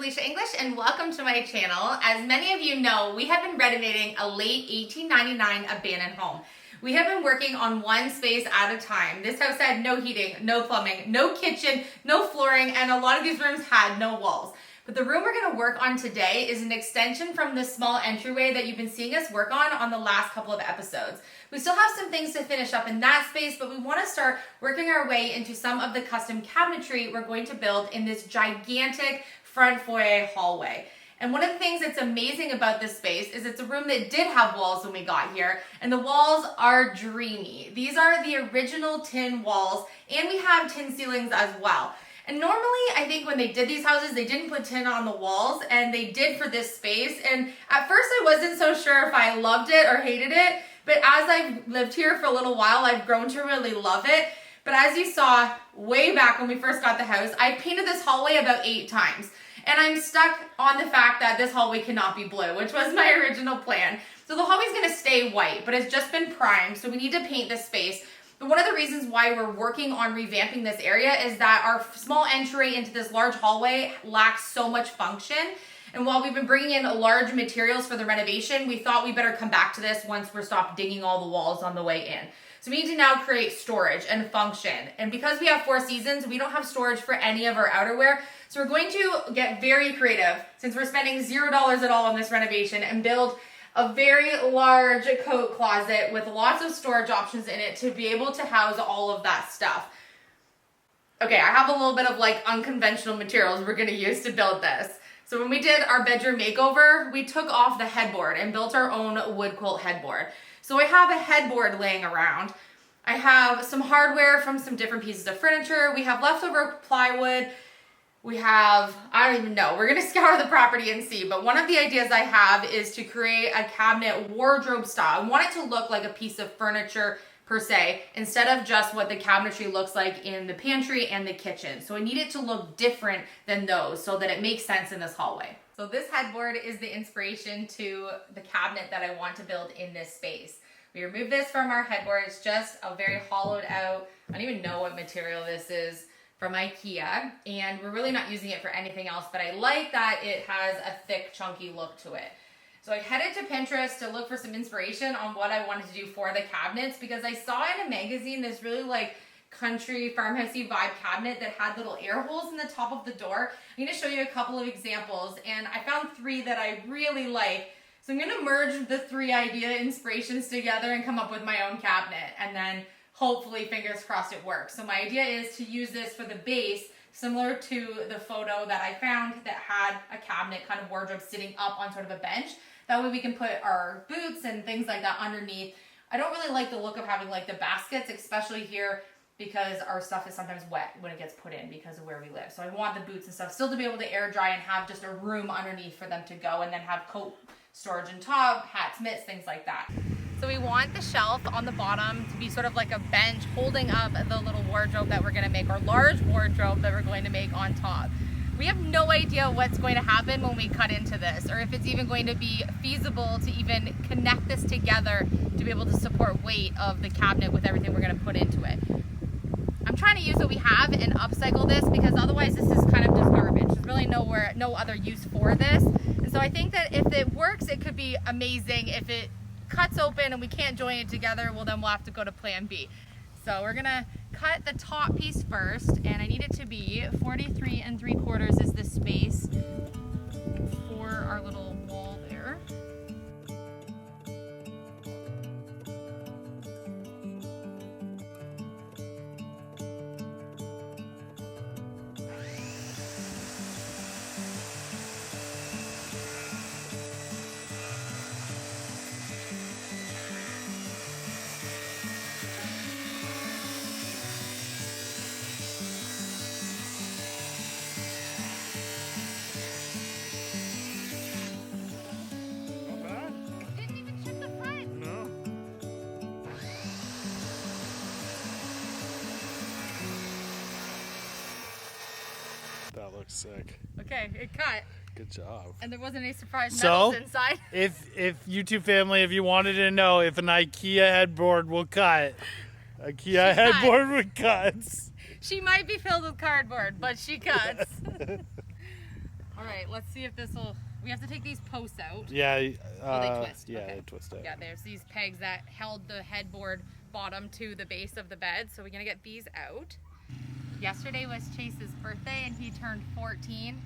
Elysia English and welcome to my channel. As many of you know, we have been renovating a late 1899 abandoned home. We have been working on one space at a time. This house had no heating, no plumbing, no kitchen, no flooring, and a lot of these rooms had no walls. But the room we're going to work on today is an extension from the small entryway that you've been seeing us work on the last couple of episodes. We still have some things to finish up in that space, but we want to start working our way into some of the custom cabinetry we're going to build in this gigantic front foyer hallway. And one of the things that's amazing about this space is it's a room that did have walls when we got here, and the walls are dreamy. These are the original tin walls, and we have tin ceilings as well. And normally, I think when they did these houses, they didn't put tin on the walls, and they did for this space. And at first, I wasn't so sure if I loved it or hated it, but as I've lived here for a little while, I've grown to really love it. But as you saw way back when we first got the house, I painted this hallway about 8 times. And I'm stuck on the fact that this hallway cannot be blue, which was my original plan. So the hallway's gonna stay white, but it's just been primed, so we need to paint this space. But one of the reasons why we're working on revamping this area is that our small entry into this large hallway lacks so much function. And while we've been bringing in large materials for the renovation, we thought we better come back to this once we're stopped digging all the walls on the way in. So we need to now create storage and function. And because we have 4 seasons, we don't have storage for any of our outerwear. So we're going to get very creative since we're spending $0 at all on this renovation and build a very large coat closet with lots of storage options in it to be able to house all of that stuff. Okay, I have a little bit of like unconventional materials we're gonna use to build this. So when we did our bedroom makeover, we took off the headboard and built our own wood quilt headboard. So I have a headboard laying around. I have some hardware from some different pieces of furniture. We have leftover plywood. We have, I don't even know, we're gonna scour the property and see, but one of the ideas I have is to create a cabinet wardrobe style. I want it to look like a piece of furniture per se, instead of just what the cabinetry looks like in the pantry and the kitchen. So I need it to look different than those so that it makes sense in this hallway. So this headboard is the inspiration to the cabinet that I want to build in this space. We removed this from our headboard. It's just a very hollowed out, I don't even know what material this is, from IKEA, and we're really not using it for anything else, but I like that it has a thick, chunky look to it. So I headed to Pinterest to look for some inspiration on what I wanted to do for the cabinets, because I saw in a magazine this really like country farmhousey vibe cabinet that had little air holes in the top of the door. I'm gonna show you a couple of examples, and I found 3 that I really like. So I'm gonna merge the 3 idea inspirations together and come up with my own cabinet, and then hopefully, fingers crossed, it works. So my idea is to use this for the base, similar to the photo that I found that had a cabinet kind of wardrobe sitting up on sort of a bench. That way we can put our boots and things like that underneath. I don't really like the look of having like the baskets, especially here, because our stuff is sometimes wet when it gets put in because of where we live. So I want the boots and stuff still to be able to air dry and have just a room underneath for them to go, and then have coat storage on top, hats, mitts, things like that. So we want the shelf on the bottom to be sort of like a bench holding up the little wardrobe that we're gonna make, or large wardrobe that we're going to make on top. We have no idea what's going to happen when we cut into this, or if it's even going to be feasible to even connect this together to be able to support weight of the cabinet with everything we're gonna put into it. I'm trying to use what we have and upcycle this, because otherwise this is kind of just garbage. There's really no other use for this. And so I think that if it works, it could be amazing. If it cuts open and we can't join it together, well then we'll have to go to plan B. So we're gonna cut the top piece first, and I need it to be 43 3/4 is the space for our little wall there. That looks sick. Okay, it cut. Good job. And there wasn't any surprise metals So, inside. if YouTube family, if you wanted to know if an IKEA headboard will cut, IKEA headboard would cut. She might be filled with cardboard, but she cuts. All right, let's see if this will. We have to take these posts out. Yeah. They twist. Yeah, Okay. they twist out. Yeah, there's these pegs that held the headboard bottom to the base of the bed, so we're gonna get these out. Yesterday was Chase's birthday, and he turned 14.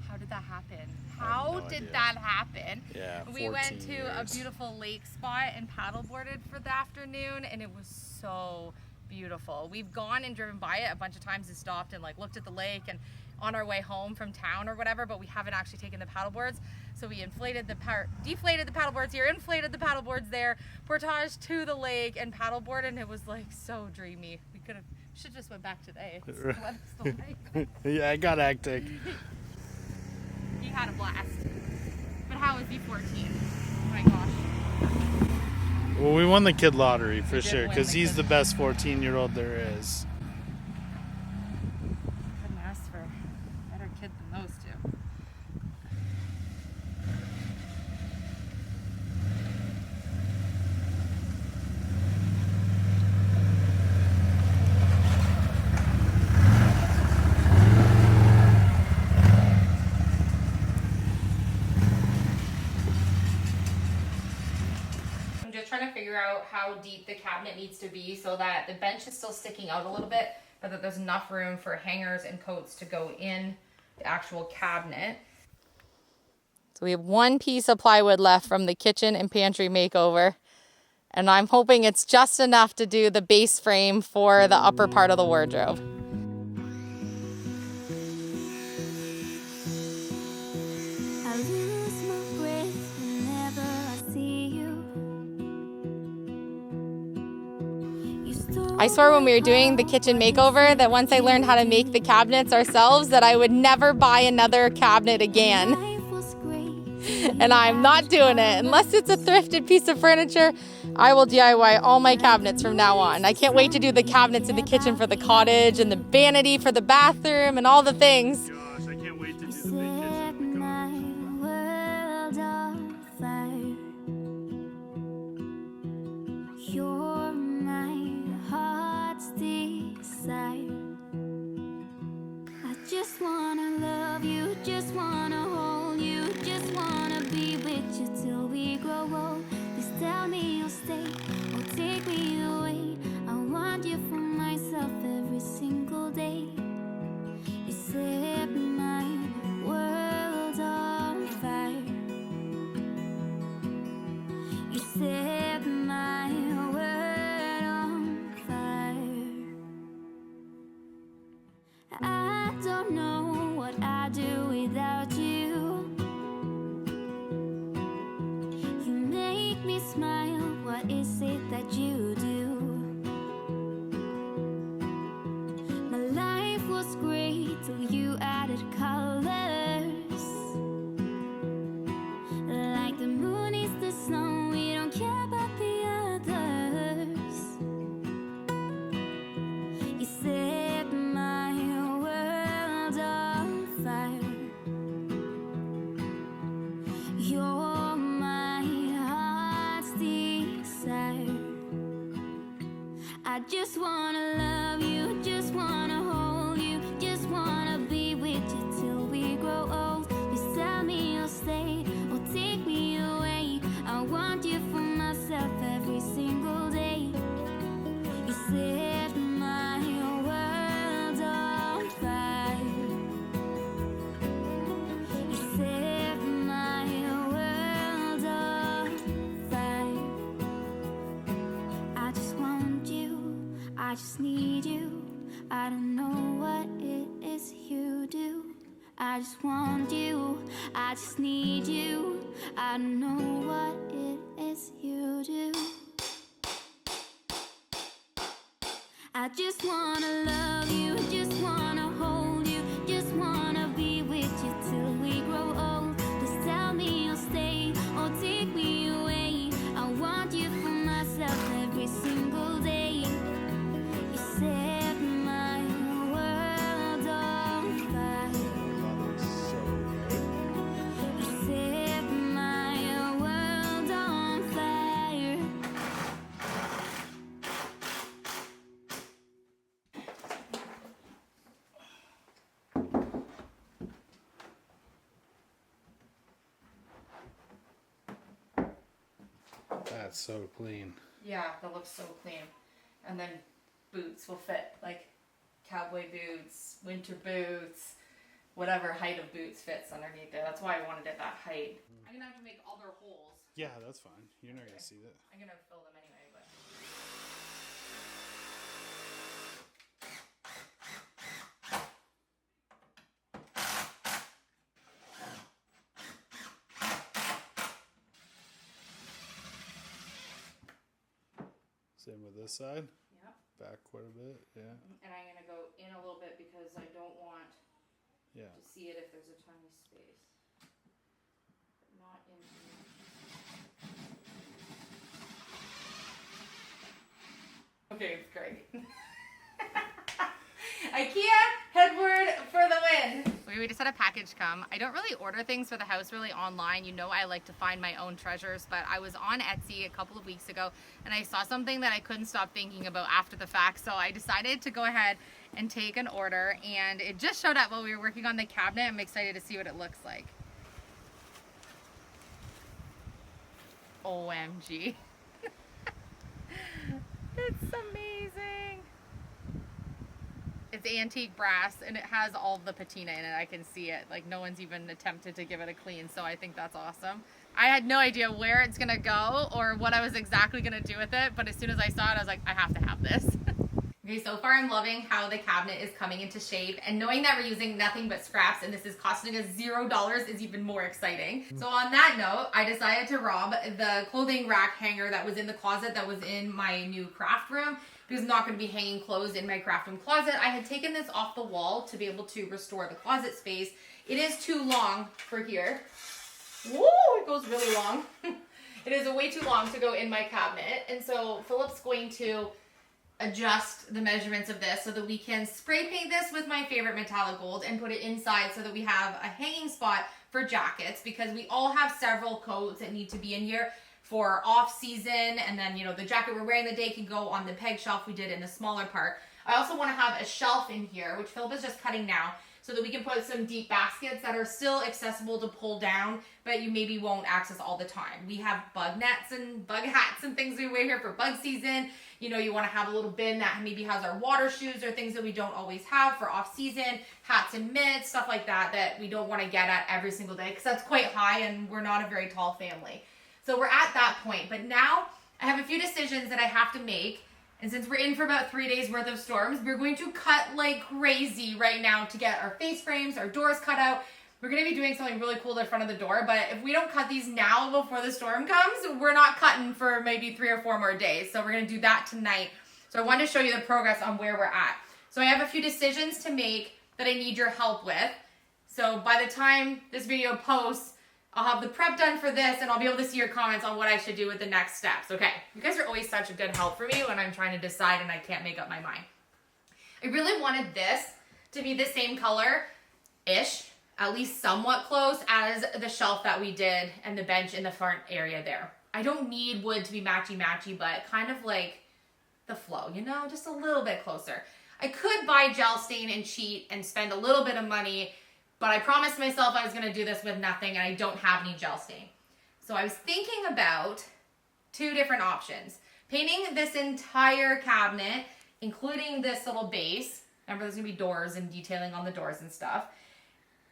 How did that happen? How did that happen? Yeah, we went to years. a beautiful lake spot and paddleboarded for the afternoon, and it was so beautiful. We've gone and driven by it a bunch of times and stopped and like looked at the lake and on our way home from town or whatever, but we haven't actually taken the paddleboards. So we deflated the paddleboards here, inflated the paddleboards there, portage to the lake and paddleboard, and it was like so dreamy. We should just went back today. Yeah, I got hectic. He had a blast. But how is he 14? Oh my gosh. Well, we won the kid lottery for did sure, win because the he's kid- the best 14-year-old there is. Couldn't ask for a better kid than those two. I'm just trying to figure out how deep the cabinet needs to be so that the bench is still sticking out a little bit, but that there's enough room for hangers and coats to go in the actual cabinet. So we have one piece of plywood left from the kitchen and pantry makeover, and I'm hoping it's just enough to do the base frame for the upper part of the wardrobe. I lose my breath whenever I see you. I swore when we were doing the kitchen makeover that once I learned how to make the cabinets ourselves that I would never buy another cabinet again. And I'm not doing it. Unless it's a thrifted piece of furniture, I will DIY all my cabinets from now on. I can't wait to do the cabinets in the kitchen for the cottage and the vanity for the bathroom and all the things. Gosh, I can't wait to do the big Set my world on fire. You're my heart's desire. I just wanna love you, just wanna hold you, just wanna be with you till we grow old. Please tell me you'll stay or take me away. I want you for myself every single day. You set my world on fire. You set my world on fire. I don't know what I'd do without you. You make me smile. What is it that you do? My life was great till you added colors. Like the moon is the snow, we don't care about the others. You set my world on fire. You're my heart's desire. I just wanna love you, just wanna hold you, just wanna be with you till we grow old. Please tell me you'll stay or take me away. I want you for myself every single day. You set my world on fire. You set my world on fire. I just want you, I just need you. I don't know what it is you do. I just want you, I just need you. I don't know what it is you do. I just wanna love you, just wanna hold you, just wanna be with you till we grow old. Just tell me you'll stay or take me away. I want you for myself every single day. You set my world on fire. You set my world on fire. That's so clean. Yeah, that looks so clean. And then boots will fit, like cowboy boots, winter boots, whatever height of boots fits underneath there. That's why I wanted it that height. I'm gonna have to make other holes. Yeah, that's fine. You're not gonna see that. I'm gonna fill them anyway, but. Same with this side. Yep. Back quite a bit. Yeah. And I'm gonna go in a little bit because I don't want Yeah. to see it if there's a tiny space. But not in here. Okay, it's great. IKEA headboard for the win. We just had a package come. I don't really order things for the house really online. You know I like to find my own treasures, but I was on Etsy a couple of weeks ago and I saw something that I couldn't stop thinking about after the fact. So I decided to go ahead and take an order, and it just showed up while we were working on the cabinet. I'm excited to see what it looks like. OMG. It's amazing. It's antique brass and it has all the patina in it. I can see it. Like no one's even attempted to give it a clean, so I think that's awesome. I had no idea where it's gonna go or what I was exactly gonna do with it, but as soon as I saw it, I was like, I have to have this. Okay, so far I'm loving how the cabinet is coming into shape, and knowing that we're using nothing but scraps and this is costing us $0 is even more exciting. So on that note, I decided to rob the clothing rack hanger that was in the closet that was in my new craft room, because I'm not going to be hanging clothes in my craft room closet. I had taken this off the wall to be able to restore the closet space. It is too long for here. Woo, it goes really long. It is way too long to go in my cabinet, and so Philip's going to adjust the measurements of this so that we can spray paint this with my favorite metallic gold and put it inside so that we have a hanging spot for jackets, because we all have several coats that need to be in here for off season, and then you know the jacket we're wearing the day can go on the peg shelf we did in the smaller part. I also want to have a shelf in here, which Philip is just cutting now, so that we can put some deep baskets that are still accessible to pull down, but you maybe won't access all the time. We have bug nets and bug hats and things we wear here for bug season. You know, you want to have a little bin that maybe has our water shoes or things that we don't always have for off season, hats and mitts, stuff like that, that we don't want to get at every single day because that's quite high and we're not a very tall family. So we're at that point, but now I have a few decisions that I have to make. And since we're in for about 3 days worth of storms, we're going to cut like crazy right now to get our face frames, our doors cut out. We're going to be doing something really cool in front of the door, but if we don't cut these now before the storm comes, we're not cutting for maybe 3 or 4 more days. So we're going to do that tonight. So I wanted to show you the progress on where we're at. So I have a few decisions to make that I need your help with. So by the time this video posts, I'll have the prep done for this, and I'll be able to see your comments on what I should do with the next steps. Okay, you guys are always such a good help for me when I'm trying to decide and I can't make up my mind. I really wanted this to be the same color-ish, at least somewhat close, as the shelf that we did and the bench in the front area there. I don't need wood to be matchy-matchy, but kind of like the flow, you know, just a little bit closer. I could buy gel stain and cheat and spend a little bit of money, but I promised myself I was going to do this with nothing, and I don't have any gel stain. So I was thinking about 2 different options. Painting this entire cabinet, including this little base. Remember, there's going to be doors and detailing on the doors and stuff.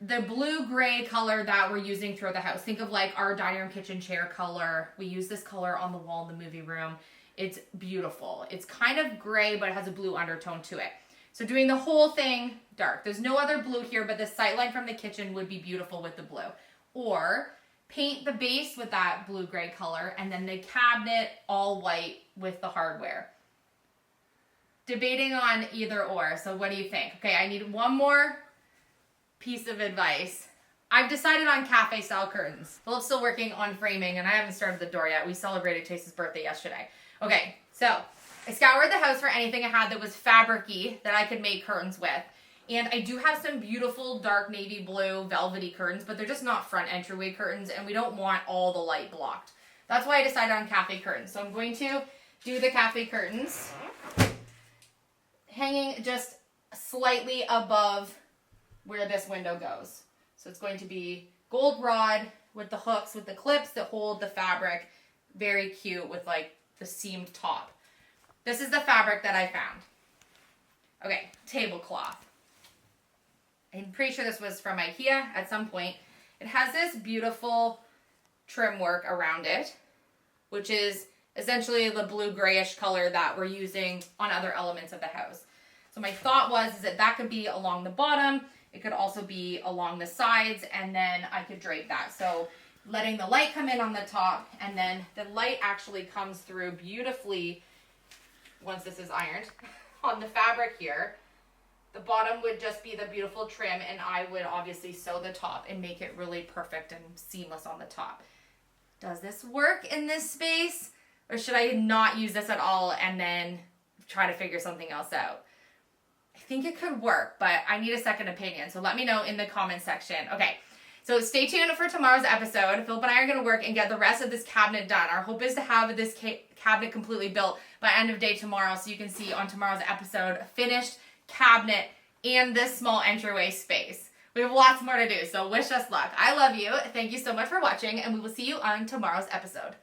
The blue-gray color that we're using throughout the house. Think of like our dining room kitchen chair color. We use this color on the wall in the movie room. It's beautiful. It's kind of gray, but it has a blue undertone to it. So doing the whole thing dark. There's no other blue here, but the sightline from the kitchen would be beautiful with the blue. Or paint the base with that blue-gray color and then the cabinet all white with the hardware. Debating on either or. So what do you think? Okay, I need one more piece of advice. I've decided on cafe-style curtains. Philip's still working on framing, and I haven't started the door yet. We celebrated Chase's birthday yesterday. Okay, so I scoured the house for anything I had that was fabric-y that I could make curtains with. And I do have some beautiful dark navy blue velvety curtains, but they're just not front entryway curtains, and we don't want all the light blocked. That's why I decided on cafe curtains. So I'm going to do the cafe curtains, hanging just slightly above where this window goes. So it's going to be gold rod with the hooks, with the clips that hold the fabric Very cute with like the seamed top. This is the fabric that I found. Okay, tablecloth. I'm pretty sure this was from IKEA at some point. It has this beautiful trim work around it, which is essentially the blue grayish color that we're using on other elements of the house. So my thought was is that that could be along the bottom. It could also be along the sides, and then I could drape that. So letting the light come in on the top, and then the light actually comes through beautifully once this is ironed on the fabric here. The bottom would just be the beautiful trim, and I would obviously sew the top and make it really perfect and seamless on the top. Does this work in this space? Or should I not use this at all and then try to figure something else out? I think it could work, but I need a second opinion. So let me know in the comment section. Okay, so stay tuned for tomorrow's episode. Philip and I are going to work and get the rest of this cabinet done. Our hope is to have this cabinet completely built by end of day tomorrow, so you can see on tomorrow's episode finished cabinet and this small entryway space. We have lots more to do, so wish us luck. I love you. Thank you so much for watching, and we will see you on tomorrow's episode.